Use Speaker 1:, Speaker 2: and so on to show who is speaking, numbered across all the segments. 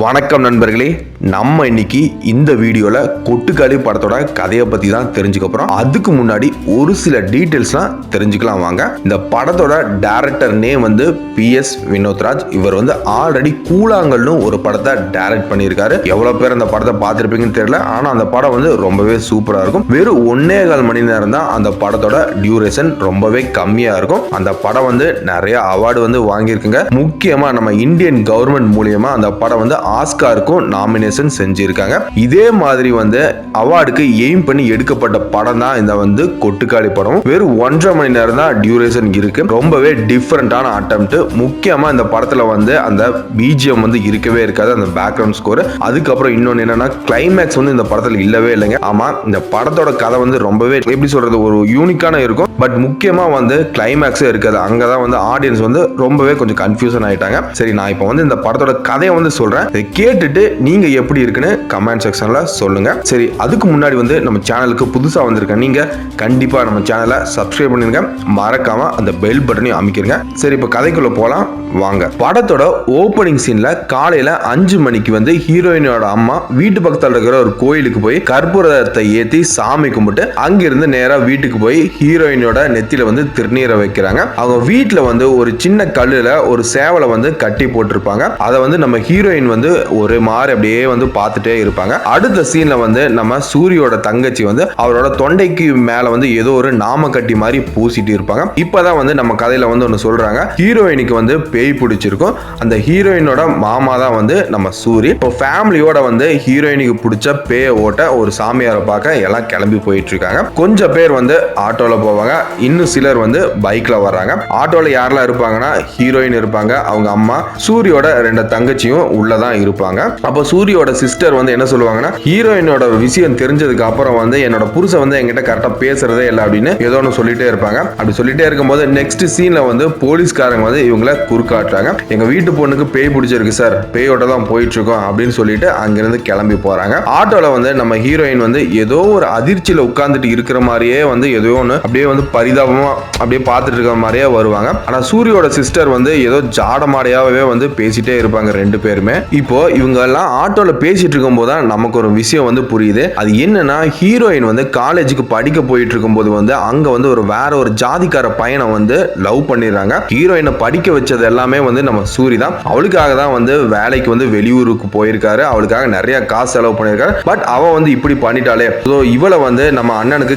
Speaker 1: வணக்கம் நண்பர்களே, நம்ம இன்னைக்கு இந்த வீடியோல கொட்டுக்காளி படத்தோட கதையை பத்தி தான் தெரிஞ்சுக்க போறோம். அதுக்கு முன்னாடி ஒரு சில டீடைல்ஸ்லாம் தெரிஞ்சுக்கலாம் வாங்க. இந்த படத்தோட டைரக்டர் நேம் வந்து PS வினோத்ராஜ். இவர் வந்து ஆல்ரெடி கூழாங்கல்னு ஒரு படத்தை டைரக்ட் பண்ணியிருக்காரு. எவ்வளவு பேர் அந்த படத்தை பார்த்திருப்பீங்கன்னு தெரியல, ஆனா அந்த படம் வந்து ரொம்பவே சூப்பரா இருக்கும். வெறும் 1.25 மணி நேரம் தான் அந்த படத்தோட டியூரேஷன், ரொம்பவே கம்மியா இருக்கும். அந்த படம் வந்து நிறைய அவார்டு வந்து வாங்கியிருக்குங்க. முக்கியமா நம்ம இந்தியன் கவர்மெண்ட் மூலியமா அந்த படம் வந்து ஆஸ்காருக்கும் நாமினேஷன் செஞ்சிருக்காங்க. இதே மாதிரி வந்து அவார்டுக்கு எய்ம் பண்ணி எடுக்கப்பட்ட படம் தான் இந்த வந்து கொட்டுக்காளி படம். வெறும் 1.5 மணி நேரம் தான் டியூரேஷன் இருக்கு. ரொம்பவே டிஃபரெண்டான அட்டெம்ப்ட். முக்கியமா இந்த படத்துல வந்து அந்த பிஜிஎம் வந்து இருக்கவே இருக்காது, அந்த பேக்ரவுண்ட் ஸ்கோர். அதுக்கப்புறம் இன்னொன்னு என்னன்னா, கிளைமேக்ஸ் வந்து இந்த படத்துல இல்லவே இல்லைங்க. ஆமா, இந்த படத்தோட கதை வந்து ரொம்பவே எப்படி சொல்றது, ஒரு யூனிக்கான இருக்கும். பட் முக்கியமா வந்து கிளைமேக்ஸே இருக்காது. அங்கதான் வந்து ஆடியன்ஸ் வந்து ரொம்பவே கொஞ்சம் கன்ஃபியூஷன் ஆயிட்டாங்க. சரி, நான் இப்போ வந்து இந்த படத்தோட கதையை வந்து சொல்றேன். இதை கேட்டுட்டு நீங்க எப்படி இருக்குன்னு கமெண்ட் செக்ஷன்ல சொல்லுங்க. சரி, அதுக்கு முன்னாடி வந்து நம்ம சேனலுக்கு புதுசா வந்திருக்க நீங்க கண்டிப்பா நம்ம சேனலை சப்ஸ்கிரைப் பண்ணிருங்க. மறக்காம அந்த பெல் பட்டனையும் அமைக்கிறங்க. சரி, இப்போ கதைக்குள்ள போலாம் வாங்க. படத்தோட ஓபனிங் சீன்ல காலையில 5 மணிக்கு வந்து ஹீரோயினோட அம்மா வீட்டு பக்கத்துல இருக்கிற ஒரு கோயிலுக்கு போய் கற்பூரத்தை ஏத்தி சாமி கும்பிட்டு அங்கிருந்து நேரா வீட்டுக்கு போய் ஹீரோயினோட நெத்தியில வந்து திருநீரை வைக்கிறாங்க. அவங்க வீட்டுல வந்து ஒரு சின்ன கல்லுல ஒரு சேவலை வந்து கட்டி போட்டிருப்பாங்க. அதை வந்து நம்ம ஹீரோயின் வந்து ஒரு மாதிரி அப்படியே வந்து பார்த்துட்டே இருப்பாங்க. அடுத்த சீன்ல வந்து நம்ம சூரியோட தங்கச்சி வந்து அவரோட தொண்டைக்கு மேல வந்து ஏதோ ஒரு நாம கட்டி மாதிரி பூசிட்டு இருப்பாங்க. இப்பதான் வந்து நம்ம கதையில வந்து ஒன்னு சொல்றாங்க, ஹீரோயினுக்கு வந்து பேய் பிடிச்சிருக்கும். அந்த ஹீரோயினோட மாமா தான் வந்து நம்ம சூரி. இப்போ ஃபேமிலியோட வந்து ஹீரோயினுக்கு பிடிச்ச பேய ஓட்ட ஒரு சாமியாரை பார்க்க எல்லாம் கிளம்பி போயிட்டு இருக்காங்க. கொஞ்சம் பேர் வந்து ஆட்டோல போவாங்க, இன்னும் சிலர் வந்து பைக்ல வர்றாங்க. ஆட்டோல யாரெல்லாம் இருப்பாங்கன்னா, ஹீரோயின் இருப்பாங்க, அவங்க அம்மா, சூரியோட 2 தங்கச்சியும் உள்ளதான் இருப்பாங்க. அப்போ சூரியோட சிஸ்டர் வந்து என்ன சொல்லுவாங்கன்னா, ஹீரோயினோட விஷயம் தெரிஞ்சதுக்கு அப்புறம் வந்து என்னோட புருஷன் வந்து என்கிட்ட கரெக்டா பேசுறதே இல்லை அப்படின்னு ஏதோ ஒன்று சொல்லிட்டே இருப்பாங்க. அப்படி சொல்லிட்டே இருக்கும்போது நெக்ஸ்ட் சீன்ல வந்து போலீஸ்காரங்க வந்து இவங்களை குறுக்காட்டுறாங்க. எங்க வீட்டு பொண்ணுக்கு பேய் பிடிச்சிருக்கு சார், பேயோட தான் போயிட்டு இருக்கோம் அப்படின்னு சொல்லிட்டு அங்கிருந்து கிளம்பி போறாங்க. ஆட்டோல வந்து நம்ம ஹீரோயின் வந்து ஏதோ ஒரு அதிர்ச்சியில உட்கார்ந்துட்டு இருக்கிற மாதிரியே வந்து ஏதோ ஒன்று அப்படியே வந்து பரிதாபமா அப்படியே பார்த்துட்டு இருக்கிற மாதிரியே வருவாங்க. ஆனா சூரியோட சிஸ்டர் வந்து ஏதோ ஜாடமாடையாவே வந்து பேசிட்டே இருப்பாங்க 2 பேருமே. இப்போ இவங்க எல்லாம் ஆட்டோல பேசிட்டு இருக்கும் போது தான் நமக்கு ஒரு விஷயம் வந்து புரியுது. அது என்னன்னா, ஹீரோயின் வந்து காலேஜுக்கு படிக்க போயிட்டு இருக்கும் போது வந்து அங்க வந்து வேற ஒரு ஜாதிக்கார பையனை வந்து லவ் பண்ணிடுறாங்க. ஹீரோயினை படிக்க வச்சது எல்லாமே வந்து நம்ம சூரி தான். அவளுக்காக தான் வந்து வேலைக்கு வந்து வெளியூருக்கு போயிருக்காரு. அவளுக்காக நிறைய காசு செலவு பண்ணியிருக்காரு. பட் அவ வந்து இப்படி பண்ணிட்டாலே, இவளை வந்து நம்ம அண்ணனுக்கு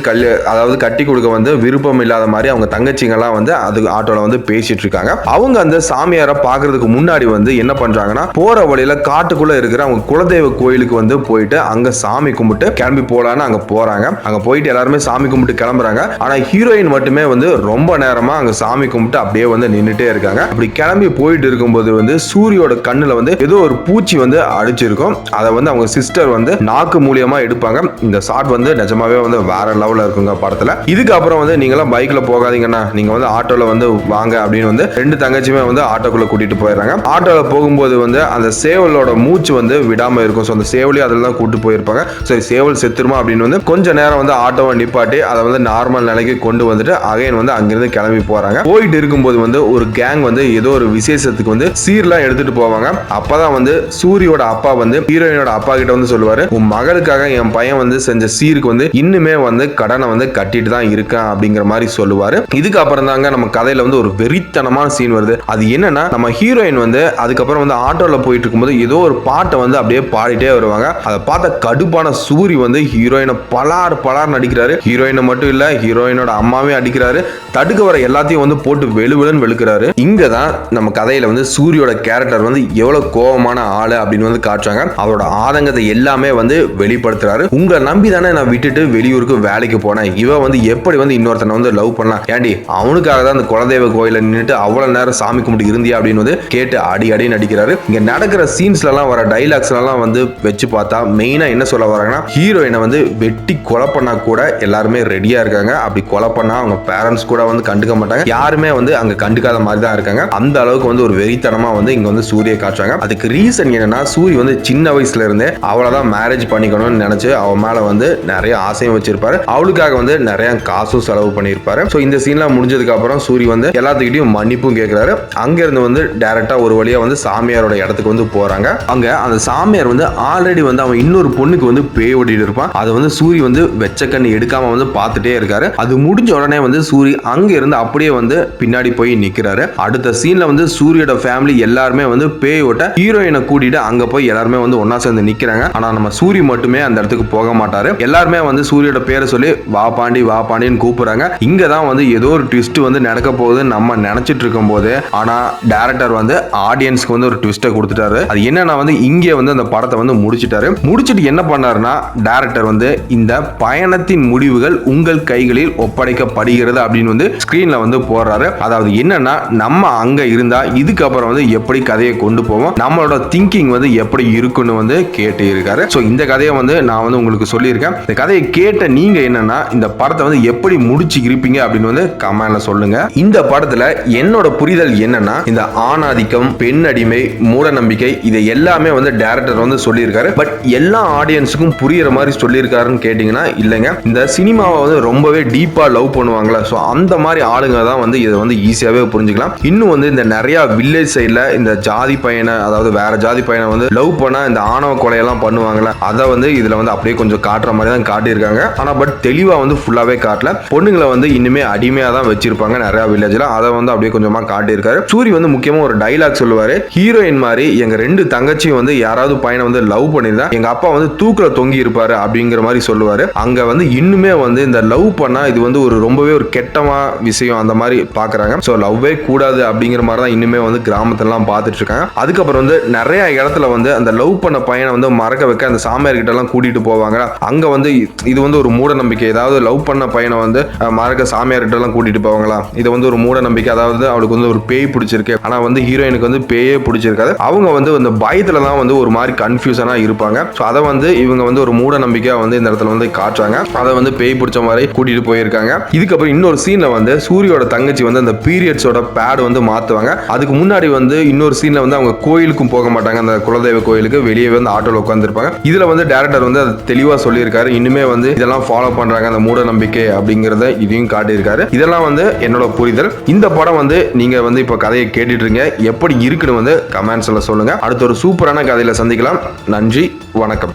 Speaker 1: அதாவது கட்டி கொடுக்க வந்து விருப்பம் இல்லாத மாதிரி அவங்க தங்கச்சிங்கெல்லாம் வந்து அது ஆட்டோல வந்து பேசிட்டு இருக்காங்க. அவங்க அந்த சாமியாரை பாக்குறதுக்கு முன்னாடி வந்து என்ன பண்றாங்கன்னா, போற வழியில காட்டுக்குள்ள இருக்கிற அவங்க குலதெய்வ கோயிலுக்கு வந்து போயிட்டு அங்க சாமி கும்பிட்டு கிளம்பி போலான்னு அங்க போறாங்க. அங்க போயிட்டு எல்லாருமே சாமி கும்பிட்டு கிளம்புறாங்க. ஆனா ஹீரோயின் மட்டுமே வந்து ரொம்ப நேரமா அங்க சாமி கும்பிட்டு அப்படியே வந்து நின்னுட்டே இருக்காங்க. அப்படி கிளம்பி போயிட்டு இருக்கும்போது வந்து சூரியோட கண்ணுல வந்து ஏதோ ஒரு பூச்சி வந்து அடிச்சிருக்கும். அதை வந்து அவங்க சிஸ்டர் வந்து நாக்கு மூலியமா எடுப்பாங்க. இந்த ஷாட் வந்து நிஜமாவே வந்து வேற லெவல்ல இருக்குங்க படத்துல. இதுக்கப்புறம் வந்து நீங்களாம் பைக்ல போகாதீங்கன்னா, நீங்க வந்து ஆட்டோல வந்து வாங்க அப்படின்னு வந்து 2 தங்கச்சியுமே வந்து ஆட்டோக்குள்ள கூட்டிட்டு போயிடுறாங்க. ஆட்டோல போகும்போது வந்து அந்த சேவலோட மூச்சு வந்து விடாம இருக்கும். அந்த சேவலையும் அதில் தான் கூட்டு போயிருப்பாங்க. சரி, சேவல் செத்துருமா அப்படின்னு வந்து கொஞ்ச நேரம் வந்து ஆட்டோவை நிப்பாட்டி அதை வந்து நார்மல் நிலைக்கு கொண்டு வந்துட்டு அகைன் வந்து அங்கிருந்து கிளம்பி போறாங்க. போயிட்டு இருக்கும்போது வந்து ஒரு கேங் வந்து ஏதோ ஒரு விசேஷத்துக்கு வந்து சீர்லாம் எடுத்துட்டு போவாங்க. அப்பதான் வந்து சூரியோட அப்பா வந்து ஹீரோயினோட அப்பா கிட்ட வந்து சொல்லுவாரு, உன் மகளுக்காக என் பையன் வந்து செஞ்ச சீருக்கு வந்து இன்னுமே வந்து கடனை வந்து கட்டிட்டு தான் இருக்கான் அப்படிங்கிற மாதிரி சொல்லுவாரு. இதுக்கு அப்புறம் தாங்க நம்ம கதையில வந்து ஒரு வெறித்தனமான சீன் வருது. அது என்னன்னா, நம்ம ஹீரோயின் வந்து அதுக்கப்புறம் வந்து ஆட்டோல போயிட்டு இருக்கும்போது ஏதோ ஒரு பாட்டை வந்து அப்படியே பாடிட்டே வருவாங்க. அதை பார்த்த கடுப்பான சூரி வந்து ஹீரோயினை பலார் நடிக்கிறாரு. ஹீரோயினை மட்டும் இல்ல, ஹீரோயினோட அம்மாவே அடிக்கிறாரு. தடுக்க வர எல்லாத்தையும் வந்து போட்டு வெளுவெளுன்னு வெளுக்கிறாரு. இங்கதான் நம்ம கதையில வந்து சூரியோட கேரக்டர் வந்து எவ்வளவு கோபமான ஆளு அப்படின்னு வந்து காட்டுறாங்க. அவரோட ஆதங்கத்தை எல்லாமே வந்து வெளிப்படுத்துறாரு. உங்களை நம்பி தானே நான் விட்டுட்டு வெளியூருக்கு வேலைக்கு போனேன். இவ வந்து எப்படி வந்து இன்னொருத்தனை வந்து லவ் பண்ணலாம்? ஏண்டி, அவனுக்காக தான் அந்த குலதெய்வ கோயில நின்றுட்டு அவ்வளவு நேரம் சாமி கும்பிட்டு இருந்தியா அப்படின்னு வந்து கேட்டு அடி நடிக்கிறாரு. இங்க நடக்கிற சீன்ஸ்ல எல்லாம் வர டைலாக்ஸ் எல்லாம் வந்து வச்சு பார்த்தா மெயினா என்ன சொல்ல வராங்கன்னா, ஹீரோயினை வந்து வெட்டி கொலை பண்ணா கூட எல்லாருமே ரெடியா இருக்காங்க. அப்படி கொலை பண்ணா அவங்க பேரண்ட்ஸ் கூட வந்து கண்டுக்க மாட்டாங்க. யாருமே வந்து அங்க கண்டுக்காத மாதிரி தான் இருக்காங்க. அந்த அளவுக்கு வந்து ஒரு வெறித்தனமா வந்து இங்க வந்து சூரியை காட்டுறாங்க. அதுக்கு ரீசன் என்னன்னா, சூரி வந்து சின்ன வயசுல இருந்தே அவளதான் மேரேஜ் பண்ணிக்கணும்னு நினைச்சு அவ மேல வந்து நிறைய ஆசையும் வச்சிருப்பாரு. அவளுக்காக வந்து நிறைய காசும் செலவு பண்ணியிருப்பாரு. ஸோ இந்த சீன்லாம் முடிஞ்சதுக்கு அப்புறம் சூரி வந்து எல்லாத்துக்கிட்டையும் மன்னிப்பும் கேட்கிறாரு. அங்க இருந்து வந்து டைரக்டா ஒரு வழியா வந்து சாமியாரோட இடத்துக்கு வந்து போறாரு. போறாங்க. அங்க அந்த சாமியார் வந்து ஆல்ரெடி வந்து அவன் இன்னொரு பொண்ணுக்கு வந்து பேய் ஓட்டிட்டு இருப்பான். அதை வந்து சூரி வந்து வெச்ச கண்ணு எடுக்காம வந்து பார்த்துட்டே இருக்காரு. அது முடிஞ்ச உடனே வந்து சூரி அங்க இருந்து அப்படியே வந்து பின்னாடி போய் நிக்கிறாரு. அடுத்த சீன்ல வந்து சூரியோட ஃபேமிலி எல்லாருமே வந்து பேய் ஓட்ட ஹீரோயினை கூட்டிட்டு அங்க போய் எல்லாருமே வந்து ஒன்னா சேர்ந்து நிக்கிறாங்க. ஆனா நம்ம சூரி மட்டுமே அந்த இடத்துக்கு போக மாட்டாரு. எல்லாருமே வந்து சூரியோட பேரை சொல்லி வா பாண்டின்னு கூப்பிடுறாங்க. இங்க தான் வந்து ஏதோ ஒரு ட்விஸ்ட் வந்து நடக்க போகுது நம்ம நினைச்சிட்டு இருக்கும் போது, ஆனா டைரக்டர் வந்து ஆடியன்ஸ்க்கு வந்து ஒரு ட்விஸ்ட்டை கொடுத்துட்டாரு. அது என்னன்னா வந்து இங்கே வந்து அந்த படத்தை வந்து முடிச்சிட்டு என்ன பண்ணாருன்னா, டைரக்டர் வந்து இந்த பயணத்தின் முடிவுகள் உங்கள் கைகளில் ஒப்படைக்கப்படுகிறது அப்படின்னு வந்து ஸ்கிரீன்ல வந்து போடுறாரு. அதாவது என்னன்னா, நம்ம அங்க இருந்தா இதுக்கப்புறம் வந்து எப்படி கதையை கொண்டு போவோம், நம்மளோட திங்கிங் வந்து எப்படி இருக்குன்னு வந்து கேட்டு இருக்காரு. ஸோ இந்த கதையை வந்து நான் வந்து உங்களுக்கு சொல்லியிருக்கேன். இந்த கதையை கேட்ட நீங்க என்னன்னா, இந்த படத்தை வந்து எப்படி முடிச்சு இருப்பீங்க அப்படின்னு வந்து கமெண்ட்ல சொல்லுங்க. இந்த படத்துல என்னோட புரிதல் என்னன்னா, இந்த ஆணாதிக்கம், பெண் அடிமை, மூட நம்பிக்கை இதை எல்லாமே வந்து டைரக்டர் வந்து சொல்லியிருக்காரு. பட் எல்லா ஆடியன்ஸுக்கும் புரியுற மாதிரி சொல்லியிருக்காருன்னு கேட்டீங்கன்னா இல்லைங்க. இந்த சினிமாவை வந்து ரொம்பவே டீப்பா லவ் பண்ணுவாங்களா, ஸோ அந்த மாதிரி ஆளுங்க தான் வந்து இதை வந்து ஈஸியாவே புரிஞ்சுக்கலாம். இன்னும் வந்து இந்த நிறைய வில்லேஜ் சைட்ல இந்த ஜாதி பையனை, அதாவது வேற ஜாதி பையனை வந்து லவ் பண்ணா இந்த ஆணவ கொலையெல்லாம் பண்ணுவாங்களா, அதை வந்து இதுல வந்து அப்படியே கொஞ்சம் காட்டுற மாதிரி தான் காட்டியிருக்காங்க. ஆனா பட் தெளிவா வந்து ஃபுல்லாவே காட்டல. பொண்ணுங்களை வந்து இன்னுமே அடிமையா தான் வச்சிருப்பாங்க நிறைய வில்லேஜ்ல, அதை வந்து அப்படியே கொஞ்சமா காட்டியிருக்காரு. சூரி வந்து முக்கியமா ஒரு டைலாக் சொல்லுவாரு, ஹீரோயின் மாதிரி எங்க 2 தங்கச்சியும் வந்து யாராவது பையனை வந்து லவ் பண்ணிருந்தா எங்க அப்பா வந்து தூக்குல தொங்கி இருப்பாரு அப்படிங்கிற மாதிரி சொல்லுவாரு. அங்க வந்து இன்னுமே வந்து இந்த லவ் பண்ணா இது வந்து ஒரு ரொம்பவே ஒரு கெட்டமா விஷயம் அந்த மாதிரி பாக்குறாங்க. சோ லவ்வே கூடாது அப்படிங்கிற மாதிரி தான் இன்னுமே வந்து கிராமத்தெல்லாம் பார்த்துட்டு இருக்காங்க. அதுக்கப்புறம் வந்து நிறைய இடத்துல வந்து அந்த லவ் பண்ண பையனை வந்து மறக்க வைக்க அந்த சாமியார் கிட்ட எல்லாம் கூட்டிட்டு போவாங்க. அங்க வந்து இது வந்து ஒரு மூட நம்பிக்கை. ஏதாவது லவ் பண்ண பையனை வந்து மறக்க சாமியார் கிட்ட எல்லாம் கூட்டிட்டு போவாங்களா, இது வந்து ஒரு மூட நம்பிக்கை. அதாவது அவளுக்கு வந்து ஒரு பேய் பிடிச்சிருக்கு, ஆனா வந்து ஹீரோயினுக்கு வந்து பேயே பிடிச்சிருக்காது. அவங்க வந்து அந்த பயத்துல தான் வந்து ஒரு மாதிரி கன்ஃபியூஷனா இருப்பாங்க. ஸோ அதை வந்து இவங்க வந்து ஒரு மூட நம்பிக்கையா வந்து இந்த இடத்துல வந்து காட்டுறாங்க. அதை வந்து பேய் பிடிச்ச மாதிரி கூட்டிட்டு போயிருக்காங்க. இதுக்கப்புறம் இன்னொரு சீன்ல வந்து சூரியோட தங்கச்சி வந்து அந்த பீரியட்ஸோட பேட் வந்து மாத்துவாங்க. அதுக்கு முன்னாடி வந்து இன்னொரு சீன்ல வந்து அவங்க கோயிலுக்கும் போக மாட்டாங்க, அந்த குலதெய்வ கோயிலுக்கு வெளியே வந்து ஆட்டோல உட்காந்துருப்பாங்க. இதுல வந்து டைரக்டர் வந்து தெளிவா சொல்லியிருக்காரு, இன்னுமே வந்து இதெல்லாம் ஃபாலோ பண்றாங்க அந்த மூட நம்பிக்கை அப்படிங்கறத இதையும் காட்டியிருக்காரு. இதெல்லாம் வந்து என்னோட புரிதல். இந்த படம் வந்து நீங்க வந்து இப்ப கதையை கேட்டுட்டு இருக்கீங்க, எப்படி இருக்குன்னு வந்து கமெண்ட்ஸ்ல சொல்லுங்க. அடுத்த ஒரு சூப்பரான கதையில சந்திக்கலாம். நன்றி, வணக்கம்.